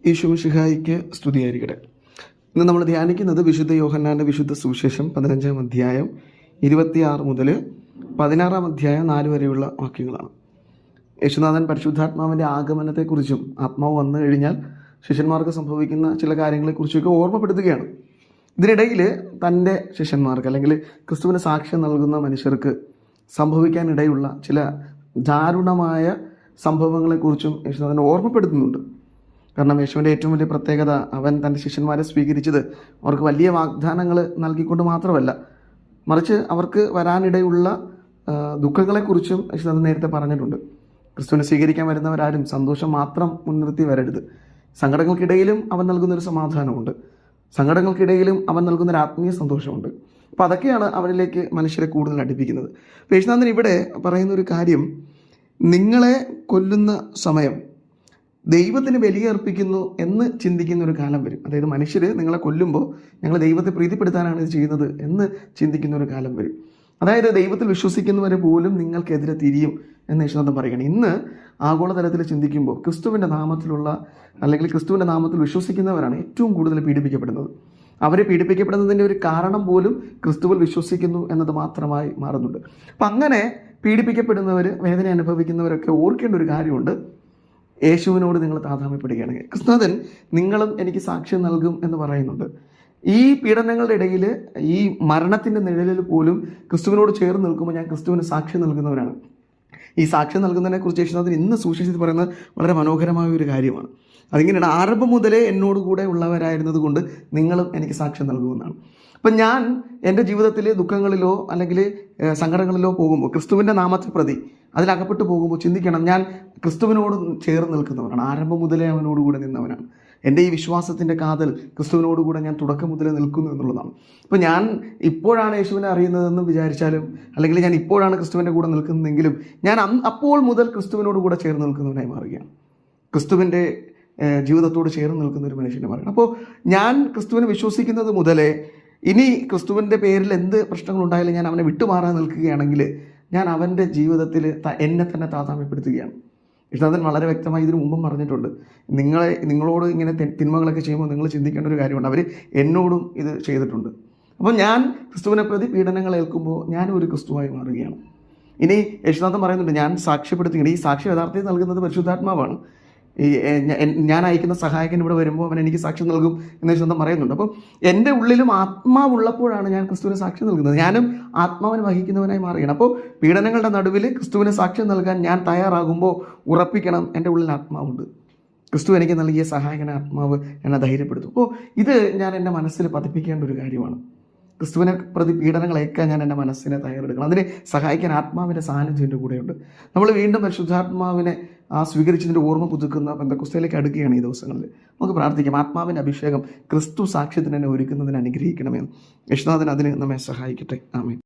യേശു മിശിഹായിക്ക് സ്തുതിയായിരിക്കട്ടെ. ഇന്ന് നമ്മൾ ധ്യാനിക്കുന്നത് വിശുദ്ധ യോഹന്നാൻ്റെ വിശുദ്ധ സുവിശേഷം 15-ാം അധ്യായം 26 മുതൽ 16-ാം അധ്യായം 4 വരെയുള്ള വാക്യങ്ങളാണ്. യേശുനാഥൻ പരിശുദ്ധാത്മാവിൻ്റെ ആഗമനത്തെക്കുറിച്ചും ആത്മാവ് വന്നു കഴിഞ്ഞാൽ ശിഷ്യന്മാർക്ക് സംഭവിക്കുന്ന ചില കാര്യങ്ങളെക്കുറിച്ചൊക്കെ ഓർമ്മപ്പെടുത്തുകയാണ്. ഇതിനിടയിൽ തൻ്റെ ശിഷ്യന്മാർക്ക് അല്ലെങ്കിൽ ക്രിസ്തുവിന് സാക്ഷ്യം നൽകുന്ന മനുഷ്യർക്ക് സംഭവിക്കാനിടയുള്ള ചില ദാരുണമായ സംഭവങ്ങളെക്കുറിച്ചും യേശുനാഥൻ ഓർമ്മപ്പെടുത്തുന്നുണ്ട്. കാരണം യേശുവിൻ്റെ ഏറ്റവും വലിയ പ്രത്യേകത അവൻ തൻ്റെ ശിഷ്യന്മാരെ സ്വീകരിച്ചത് അവർക്ക് വലിയ വാഗ്ദാനങ്ങൾ നൽകിക്കൊണ്ട് മാത്രമല്ല, മറിച്ച് അവർക്ക് വരാനിടയുള്ള ദുഃഖങ്ങളെക്കുറിച്ചും യേശുനാഥൻ നേരത്തെ പറഞ്ഞിട്ടുണ്ട്. ക്രിസ്തുവിനെ സ്വീകരിക്കാൻ വരുന്നവരാരും സന്തോഷം മാത്രം മുൻനിർത്തി വരരുത്. സങ്കടങ്ങൾക്കിടയിലും അവൻ നൽകുന്നൊരു സമാധാനമുണ്ട്, സങ്കടങ്ങൾക്കിടയിലും അവൻ നൽകുന്നൊരു ആത്മീയ സന്തോഷമുണ്ട്. അപ്പോൾ അതൊക്കെയാണ് അവരിലേക്ക് മനുഷ്യരെ കൂടുതൽ അടുപ്പിക്കുന്നത്. അപ്പോൾ യേശുനാഥൻ ഇവിടെ പറയുന്നൊരു കാര്യം, നിങ്ങളെ കൊല്ലുന്ന സമയം ദൈവത്തിന് ബലിയർപ്പിക്കുന്നു എന്ന് ചിന്തിക്കുന്ന ഒരു കാലം വരും. അതായത് മനുഷ്യർ നിങ്ങളെ കൊല്ലുമ്പോൾ ഞങ്ങൾ ദൈവത്തെ പ്രീതിപ്പെടുത്താനാണ് ഇത് ചെയ്യുന്നത് എന്ന് ചിന്തിക്കുന്ന ഒരു കാലം വരും. അതായത് ദൈവത്തിൽ വിശ്വസിക്കുന്നവരെ പോലും നിങ്ങൾക്കെതിരെ തിരിയും എന്ന് യേശുനാഥൻ പറയുകയാണ്. ഇന്ന് ആഗോളതലത്തിൽ ചിന്തിക്കുമ്പോൾ ക്രിസ്തുവിൻ്റെ നാമത്തിലുള്ള അല്ലെങ്കിൽ ക്രിസ്തുവിൻ്റെ നാമത്തിൽ വിശ്വസിക്കുന്നവരാണ് ഏറ്റവും കൂടുതൽ പീഡിപ്പിക്കപ്പെടുന്നത്. അവർ പീഡിപ്പിക്കപ്പെടുന്നതിൻ്റെ ഒരു കാരണം പോലും ക്രിസ്തുവിൽ വിശ്വസിക്കുന്നു എന്നത് മാത്രമായി മാറുന്നുണ്ട്. അപ്പം അങ്ങനെ പീഡിപ്പിക്കപ്പെടുന്നവർ, വേദന അനുഭവിക്കുന്നവരൊക്കെ ഓർക്കേണ്ട ഒരു കാര്യമുണ്ട്. യേശുവിനോട് നിങ്ങൾ താതാമ്യപ്പെടുകയാണെങ്കിൽ ക്രിസ്തുനാഥൻ നിങ്ങളും എനിക്ക് സാക്ഷ്യം നൽകും എന്ന് പറയുന്നുണ്ട്. ഈ പീഡനങ്ങളുടെ ഇടയിൽ, ഈ മരണത്തിൻ്റെ നിഴലിൽ പോലും ക്രിസ്തുവിനോട് ചേർന്ന് നിൽക്കുമ്പോൾ ഞാൻ ക്രിസ്തുവിന് സാക്ഷ്യം നൽകുന്നവരാണ്. ഈ സാക്ഷ്യം നൽകുന്നതിനെ കുറിച്ച് യേശുനാഥൻ ഇന്ന് സുവിശേഷത്തിൽ പറയുന്നത് വളരെ മനോഹരമായ ഒരു കാര്യമാണ്. അതിങ്ങനെയാണ്, ആരംഭം മുതലേ എന്നോട് കൂടെ ഉള്ളവരായിരുന്നത് കൊണ്ട് നിങ്ങളും എനിക്ക് സാക്ഷ്യം നൽകുമെന്നാണ്. അപ്പം ഞാൻ എൻ്റെ ജീവിതത്തിൽ ദുഃഖങ്ങളിലോ അല്ലെങ്കിൽ സങ്കടങ്ങളിലോ പോകുമ്പോൾ ക്രിസ്തുവിൻ്റെ നാമത്തെ പ്രതി അതിലകപ്പെട്ടു പോകുമ്പോൾ ചിന്തിക്കണം, ഞാൻ ക്രിസ്തുവിനോട് ചേർന്ന് നിൽക്കുന്നവനാണ്. ആരംഭം മുതലേ അവനോടുകൂടെ നിന്നവനാണ്. എൻ്റെ ഈ വിശ്വാസത്തിൻ്റെ കാതൽ ക്രിസ്തുവിനോടുകൂടെ ഞാൻ തുടക്കം മുതലേ നിൽക്കുന്നു എന്നുള്ളതാണ്. അപ്പോൾ ഞാൻ ഇപ്പോഴാണ് യേശുവിനെ അറിയുന്നതെന്ന് വിചാരിച്ചാലും, അല്ലെങ്കിൽ ഞാൻ ഇപ്പോഴാണ് ക്രിസ്തുവിൻ്റെ കൂടെ നിൽക്കുന്നതെങ്കിലും, ഞാൻ അപ്പോൾ മുതൽ ക്രിസ്തുവിനോട് കൂടെ ചേർന്ന് നിൽക്കുന്നവനായി മാറുകയാണ്. ക്രിസ്തുവിൻ്റെ ജീവിതത്തോട് ചേർന്ന് നിൽക്കുന്ന ഒരു മനുഷ്യനെ മാറുകയാണ്. അപ്പോൾ ഞാൻ ക്രിസ്തുവിനെ വിശ്വസിക്കുന്നത് മുതലേ ഇനി ക്രിസ്തുവിൻ്റെ പേരിൽ എന്ത് പ്രശ്നങ്ങളുണ്ടായാലും ഞാൻ അവനെ വിട്ടുമാറാൻ നിൽക്കുകയാണെങ്കിൽ ഞാൻ അവൻ്റെ ജീവിതത്തിൽ എന്നെ തന്നെ താതാമ്യപ്പെടുത്തുകയാണ്. യേശുനാഥൻ വളരെ വ്യക്തമായി ഇതിനു മുമ്പും പറഞ്ഞിട്ടുണ്ട്. നിങ്ങളോട് ഇങ്ങനെ തിന്മകളൊക്കെ ചെയ്യുമ്പോൾ നിങ്ങൾ ചിന്തിക്കേണ്ട ഒരു കാര്യമുണ്ട്, അവർ എന്നോടും ഇത് ചെയ്തിട്ടുണ്ട്. അപ്പോൾ ഞാൻ ക്രിസ്തുവിനെ പ്രതി പീഡനങ്ങൾ ഏൽക്കുമ്പോൾ ഞാനും ഒരു ക്രിസ്തുവായി മാറുകയാണ്. ഇനി യേശുനാഥൻ പറയുന്നുണ്ട്, ഞാൻ സാക്ഷ്യപ്പെടുത്തുകയാണ്. ഈ സാക്ഷ്യം യഥാർത്ഥത്തിൽ നൽകുന്നത് പരിശുദ്ധാത്മാവാണ്. ഞാൻ അയക്കുന്ന സഹായകൻ ഇവിടെ വരുമ്പോൾ അവൻ എനിക്ക് സാക്ഷ്യം നൽകും എന്ന് യേശുനാഥൻ പറയുന്നുണ്ട്. അപ്പോൾ എൻ്റെ ഉള്ളിലും ആത്മാവുള്ളപ്പോഴാണ് ഞാൻ ക്രിസ്തുവിന് സാക്ഷ്യം നൽകുന്നത്. ഞാനും ആത്മാവിനെ വഹിക്കുന്നവനായി മാറുകയാണ്. അപ്പോൾ പീഡനങ്ങളുടെ നടുവിൽ ക്രിസ്തുവിന് സാക്ഷ്യം നൽകാൻ ഞാൻ തയ്യാറാകുമ്പോൾ ഉറപ്പിക്കണം, എൻ്റെ ഉള്ളിൽ ആത്മാവുണ്ട്. ക്രിസ്തു എനിക്ക് നൽകിയ സഹായകന ആത്മാവ് എന്നെ ധൈര്യപ്പെടുത്തും. അപ്പോൾ ഇത് ഞാൻ എൻ്റെ മനസ്സിൽ പതിപ്പിക്കേണ്ട ഒരു കാര്യമാണ്. ക്രിസ്തുവിനെ പ്രതി പീഡനങ്ങളേക്കാൻ ഞാൻ എൻ്റെ മനസ്സിനെ തയ്യാറെടുക്കണം. അതിനെ സഹായിക്കാൻ ആത്മാവിൻ്റെ സാന്നിധ്യം എൻ്റെ കൂടെയുണ്ട്. നമ്മൾ വീണ്ടും പരിശുദ്ധാത്മാവിനെ സ്വീകരിച്ചതിൻ്റെ ഓർമ്മ പുതുക്കുന്ന പെന്തക്കോസ്തയിലേക്ക് അടുക്കുകയാണ് ഈ ദിവസങ്ങളിൽ. നമുക്ക് പ്രാർത്ഥിക്കാം, ആത്മാവിൻ്റെ അഭിഷേകം ക്രിസ്തു സാക്ഷ്യത്തിന് എന്നെ ഒരുക്കുന്നതിന് അനുഗ്രഹിക്കണമെന്ന്. യേശുനാഥൻ അതിന് നമ്മെ സഹായിക്കട്ടെ. ആമേൻ.